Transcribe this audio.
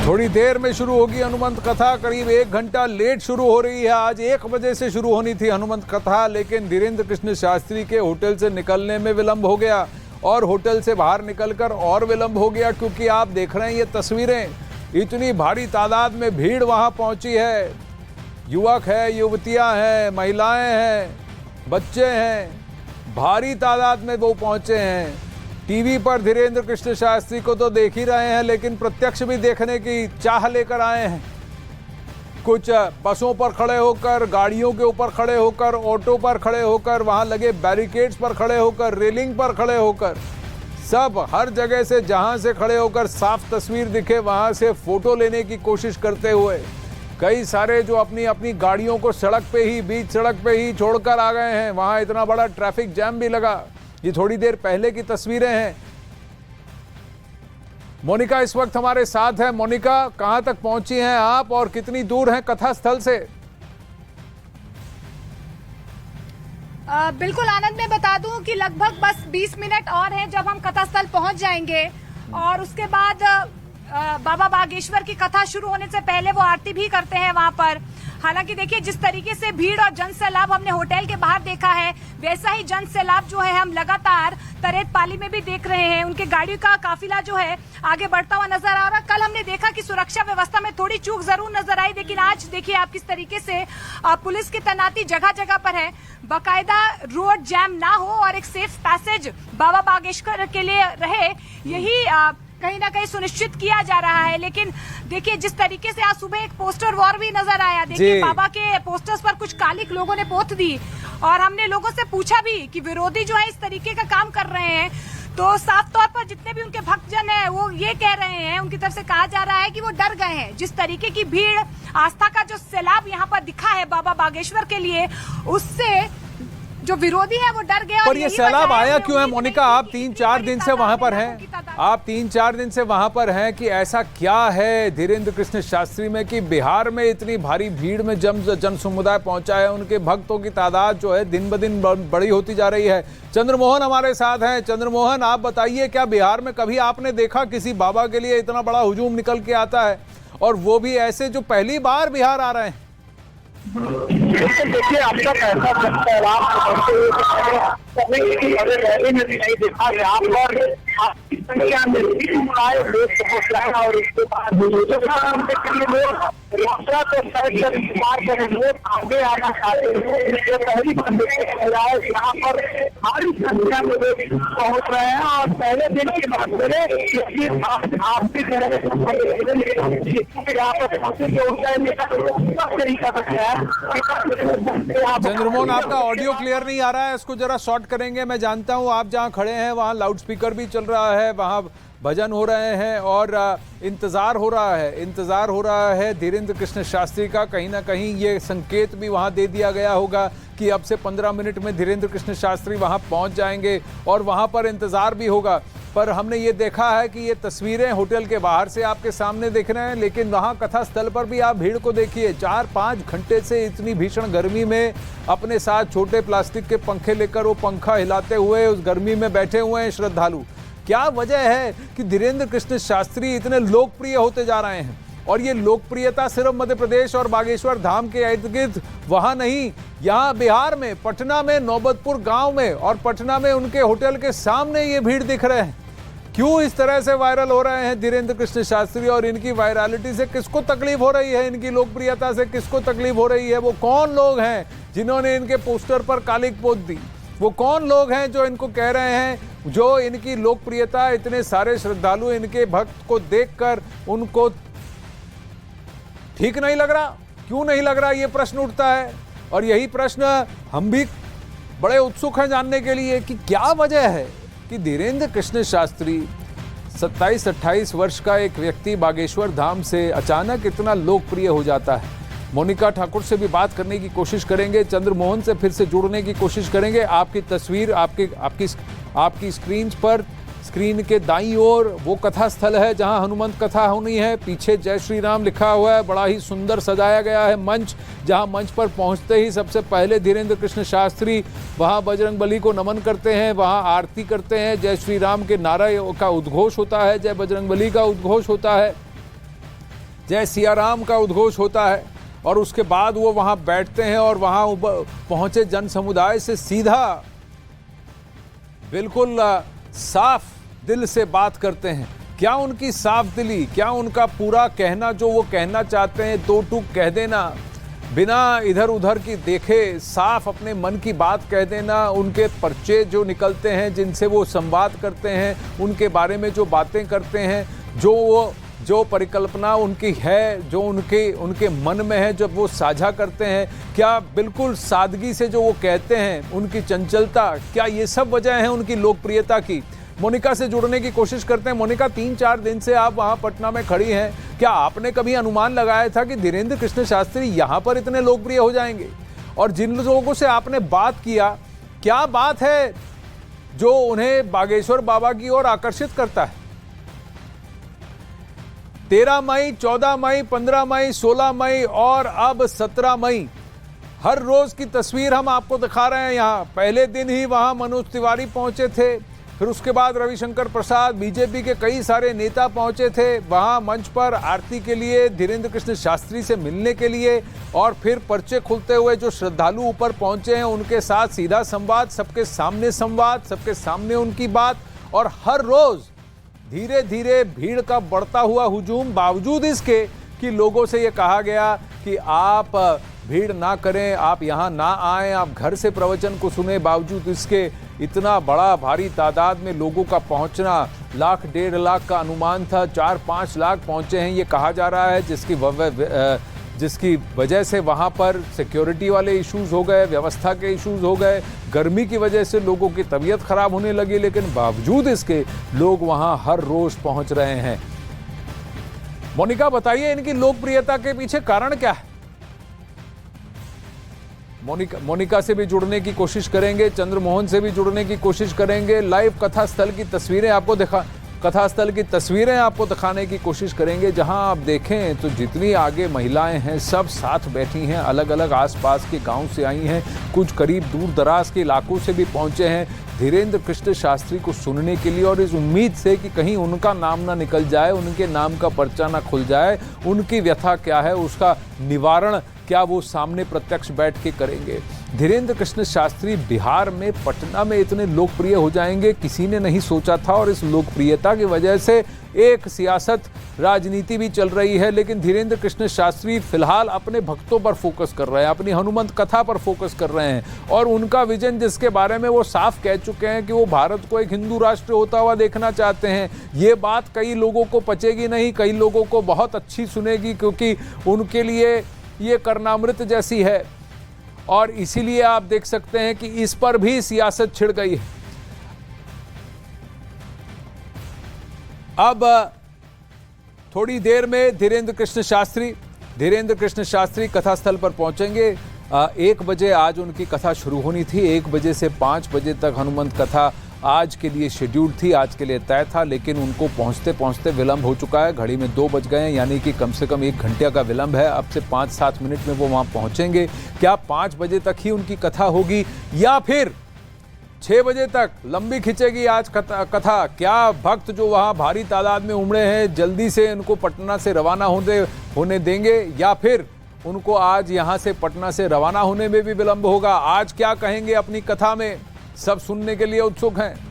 थोड़ी देर में शुरू होगी हनुमंत कथा। करीब 1 घंटा लेट शुरू हो रही है। आज 1 बजे से शुरू होनी थी हनुमंत कथा, लेकिन धीरेन्द्र कृष्ण शास्त्री के होटल से निकलने में विलंब हो गया और होटल से बाहर निकलकर और विलंब हो गया, क्योंकि आप देख रहे हैं ये तस्वीरें, इतनी भारी तादाद में भीड़ वहां पहुंची है। युवक है, युवतियां हैं, महिलाएं हैं, बच्चे हैं, भारी तादाद में वो पहुंचे हैं। टीवी पर धीरेन्द्र कृष्ण शास्त्री को तो देख ही रहे हैं, लेकिन प्रत्यक्ष भी देखने की चाह लेकर आए हैं। कुछ बसों पर खड़े होकर, गाड़ियों के ऊपर खड़े होकर, ऑटो पर खड़े होकर, वहां लगे बैरिकेड्स पर खड़े होकर, रेलिंग पर खड़े होकर, सब हर जगह से जहां से खड़े होकर साफ तस्वीर दिखे वहां से फोटो लेने की कोशिश करते हुए कई सारे जो अपनी अपनी गाड़ियों को सड़क पे ही, बीच सड़क पे ही छोड़कर आ गए हैं। वहां इतना बड़ा ट्रैफिक जैम भी लगा। ये थोड़ी देर पहले की तस्वीरें हैं। मोनिका इस वक्त हमारे साथ है। मोनिका, कहां तक पहुंची हैं आप और कितनी दूर हैं कथा स्थल से? बिल्कुल आनंद, मैं बता दूं कि लगभग बस 20 मिनट और हैं जब हम कथा स्थल पहुंच जाएंगे और उसके बाद बाबा बागेश्वर की कथा शुरू होने से पहले वो आरती भी करते हैं वहां पर। हालांकि देखिए, जिस तरीके से भीड़ और जन सैलाब हमने होटल के बाहर देखा है, वैसा ही जन सैलाब जो है हम लगातार तरेत पाली में भी देख रहे हैं। उनके गाड़ियों का काफिला जो है आगे बढ़ता हुआ नजर आ रहा है। कल हमने देखा कि सुरक्षा व्यवस्था में थोड़ी चूक जरूर नजर आई, लेकिन आज देखिए आप किस तरीके से पुलिस की तैनाती जगह जगह पर है। बाकायदा रोड जैम ना हो और एक सेफ पैसेज बाबा बागेश्वर के लिए रहे, यही कहीं ना कहीं सुनिश्चित किया जा रहा है। लेकिन देखिए, जिस तरीके से आज सुबह एक पोस्टर वॉर भी नजर आया। देखिए, बाबा के पोस्टर्स पर कुछ कालिक लोगों ने पोत दी और हमने लोगों से पूछा भी कि विरोधी जो है इस तरीके का काम कर रहे हैं, तो साफ तौर पर जितने भी उनके भक्तजन हैं वो ये कह रहे हैं, उनकी तरफ से कहा जा रहा है कि वो डर गए हैं। जिस तरीके की भीड़, आस्था का जो सैलाब यहाँ पर दिखा है बाबा बागेश्वर के लिए, उससे जो विरोधी है वो डर गया। पर ये सैलाब आया क्यों है मोनिका? आप 3-4 दिन से वहां पर हैं, आप 3-4 दिन से वहां पर हैं, कि ऐसा क्या है धीरेन्द्र कृष्ण शास्त्री में कि बिहार में इतनी भारी भीड़ में जन समुदाय पहुंचा है? उनके भक्तों की तादाद जो है दिन ब दिन बड़ी होती जा रही है। चंद्रमोहन हमारे साथ हैं। चंद्रमोहन, आप बताइए, क्या बिहार में कभी आपने देखा किसी बाबा के लिए इतना बड़ा हुजूम निकल के आता है, और वो भी ऐसे जो पहली बार बिहार आ रहे हैं? देखिए, आपका पैसा रैली में भी नहीं देखा गया और संख्या में लोग पहुंच रहे हैं। और इसके बाद यात्रा तो लोग आगे आना चाहते हैं। पहली बार यहाँ पर भारी संख्या में लोग पहुंच रहे हैं और पहले दिन की बात करें, आप भी यहाँ पर तरीका है। चंद्रमोहन, आपका ऑडियो क्लियर नहीं आ रहा है, इसको जरा शॉर्ट करेंगे। मैं जानता हूं आप जहां खड़े हैं वहां लाउड स्पीकर भी चल रहा है, वहां भजन हो रहे हैं और इंतजार हो रहा है धीरेन्द्र कृष्ण शास्त्री का। कहीं ना कहीं ये संकेत भी वहां दे दिया गया होगा कि अब से 15 मिनट में धीरेन्द्र कृष्ण शास्त्री वहां पहुंच जाएंगे और वहां पर इंतजार भी होगा। पर हमने ये देखा है कि ये तस्वीरें होटल के बाहर से आपके सामने दिख रहे हैं, लेकिन वहां कथा स्थल पर भी आप भीड़ को देखिए। 4-5 घंटे से इतनी भीषण गर्मी में अपने साथ छोटे प्लास्टिक के पंखे लेकर वो पंखा हिलाते हुए उस गर्मी में बैठे हुए हैं श्रद्धालु। क्या वजह है कि धीरेन्द्र कृष्ण शास्त्री इतने लोकप्रिय होते जा रहे हैं? और ये लोकप्रियता सिर्फ मध्य प्रदेश और बागेश्वर धाम के इर्द गिर्द वहां नहीं, यहाँ बिहार में, पटना में, नौबतपुर गांव में और पटना में उनके होटल के सामने ये भीड़ दिख रहे हैं। क्यों इस तरह से वायरल हो रहे हैं धीरेन्द्र कृष्ण शास्त्री? और इनकी वायरलिटी से किसको तकलीफ हो रही है? इनकी लोकप्रियता से किसको तकलीफ हो रही है? वो कौन लोग हैं जिन्होंने इनके पोस्टर पर कालिक पोत दी? वो कौन लोग हैं जो इनको कह रहे हैं, जो इनकी लोकप्रियता, इतने सारे श्रद्धालु इनके भक्त को देखकर उनको ठीक नहीं लग रहा? क्यों नहीं लग रहा, ये प्रश्न उठता है। और यही प्रश्न हम भी बड़े उत्सुक हैं जानने के लिए कि क्या वजह है कि धीरेन्द्र कृष्ण शास्त्री 27-28 वर्ष का एक व्यक्ति बागेश्वर धाम से अचानक इतना लोकप्रिय हो जाता है। मोनिका ठाकुर से भी बात करने की कोशिश करेंगे, चंद्रमोहन से फिर से जुड़ने की कोशिश करेंगे। आपकी तस्वीर आपकी स्क्रीन पर, स्क्रीन के दाईं ओर वो कथा स्थल है जहां हनुमंत कथा होनी है। पीछे जय श्री राम लिखा हुआ है, बड़ा ही सुंदर सजाया गया है मंच, जहां मंच पर पहुंचते ही सबसे पहले धीरेन्द्र कृष्ण शास्त्री वहां बजरंगबली को नमन करते हैं, वहां आरती करते हैं, जय श्री राम के नारे का उद्घोष होता है, जय बजरंगबली का उद्घोष होता है। जय सियाराम का उद्घोष होता है और उसके बाद वो वहां बैठते हैं और वहां पहुंचे जन समुदाय से सीधा बिल्कुल साफ दिल से बात करते हैं। क्या उनकी साफ दिली, क्या उनका पूरा कहना जो वो कहना चाहते हैं, दो टूक कह देना, बिना इधर उधर की देखे साफ अपने मन की बात कह देना, उनके पर्चे जो निकलते हैं जिनसे वो संवाद करते हैं, उनके बारे में जो बातें करते हैं, जो परिकल्पना उनकी है, जो उनके मन में है, जब वो साझा करते हैं, क्या बिल्कुल सादगी से जो वो कहते हैं, उनकी चंचलता, क्या ये सब वजह है उनकी लोकप्रियता की। मोनिका से जुड़ने की कोशिश करते हैं। मोनिका, 3-4 दिन से आप वहां पटना में खड़ी हैं, क्या आपने कभी अनुमान लगाया था कि धीरेन्द्र कृष्ण शास्त्री यहां पर इतने लोकप्रिय हो जाएंगे? और जिन लोगों से आपने बात किया, क्या बात है जो उन्हें बागेश्वर बाबा की ओर आकर्षित करता है? 13 मई, 14 मई, 15 मई, 16 मई और अब 17 मई, हर रोज की तस्वीर हम आपको दिखा रहे हैं। यहाँ पहले दिन ही वहां मनोज तिवारी पहुंचे थे, फिर उसके बाद रविशंकर प्रसाद, बीजेपी के कई सारे नेता पहुंचे थे वहां मंच पर आरती के लिए, धीरेन्द्र कृष्ण शास्त्री से मिलने के लिए, और फिर पर्चे खुलते हुए जो श्रद्धालु ऊपर पहुंचे हैं उनके साथ सीधा संवाद, सबके सामने उनकी बात। और हर रोज धीरे धीरे भीड़ का बढ़ता हुआ हुजूम, बावजूद इसके कि लोगों से ये कहा गया कि आप भीड़ ना करें, आप यहाँ ना आएं, आप घर से प्रवचन को सुने, बावजूद इसके इतना बड़ा भारी तादाद में लोगों का पहुंचना, 1-1.5 लाख का अनुमान था, 4-5 लाख पहुंचे हैं ये कहा जा रहा है, जिसकी वजह से वहां पर सिक्योरिटी वाले इश्यूज हो गए, व्यवस्था के इश्यूज हो गए, गर्मी की वजह से लोगों की तबीयत खराब होने लगी, लेकिन बावजूद इसके लोग वहां हर रोज पहुंच रहे हैं। मोनिका, बताइए इनकी लोकप्रियता के पीछे कारण क्या है? मोनिका से भी जुड़ने की कोशिश करेंगे, चंद्रमोहन से भी जुड़ने की कोशिश करेंगे, लाइव कथास्थल की तस्वीरें आपको दिखाने की कोशिश करेंगे, जहां आप देखें तो जितनी आगे महिलाएं हैं सब साथ बैठी हैं, अलग अलग आसपास के गांव से आई हैं, कुछ करीब दूर दराज के इलाकों से भी पहुंचे हैं धीरेन्द्र कृष्ण शास्त्री को सुनने के लिए, और इस उम्मीद से कि कहीं उनका नाम ना निकल जाए, उनके नाम का पर्चा ना खुल जाए, उनकी व्यथा क्या है, उसका निवारण क्या वो सामने प्रत्यक्ष बैठ के करेंगे। धीरेन्द्र कृष्ण शास्त्री बिहार में, पटना में इतने लोकप्रिय हो जाएंगे किसी ने नहीं सोचा था, और इस लोकप्रियता की वजह से एक सियासत, राजनीति भी चल रही है। लेकिन धीरेन्द्र कृष्ण शास्त्री फिलहाल अपने भक्तों पर फोकस कर रहे हैं, अपनी हनुमंत कथा पर फोकस कर रहे हैं, और उनका विजन जिसके बारे में वो साफ कह चुके हैं कि वो भारत को एक हिंदू राष्ट्र होता हुआ देखना चाहते हैं। ये बात कई लोगों को पचेगी नहीं, कई लोगों को बहुत अच्छी सुनेगी, क्योंकि उनके लिए ये कर्णामृत जैसी है, और इसीलिए आप देख सकते हैं कि इस पर भी सियासत छिड़ गई है। अब थोड़ी देर में धीरेन्द्र कृष्ण शास्त्री कथास्थल पर पहुंचेंगे। 1 बजे आज उनकी कथा शुरू होनी थी, 1 बजे से 5 बजे तक हनुमंत कथा आज के लिए शेड्यूल थी, आज के लिए तय था, लेकिन उनको पहुंचते पहुंचते विलंब हो चुका है। घड़ी में 2 बज गए हैं, यानी कि कम से कम 1 घंटे का विलंब है। अब से 5-7 मिनट में वो वहां पहुंचेंगे। क्या 5 बजे तक ही उनकी कथा होगी या फिर 6 बजे तक लंबी खिंचेगी आज कथा? क्या भक्त जो वहां भारी तादाद में उमड़े हैं जल्दी से इनको पटना से रवाना होने देंगे, या फिर उनको आज यहां से पटना से रवाना होने में भी विलंब होगा? आज क्या कहेंगे अपनी कथा में, सब सुनने के लिए उत्सुक हैं।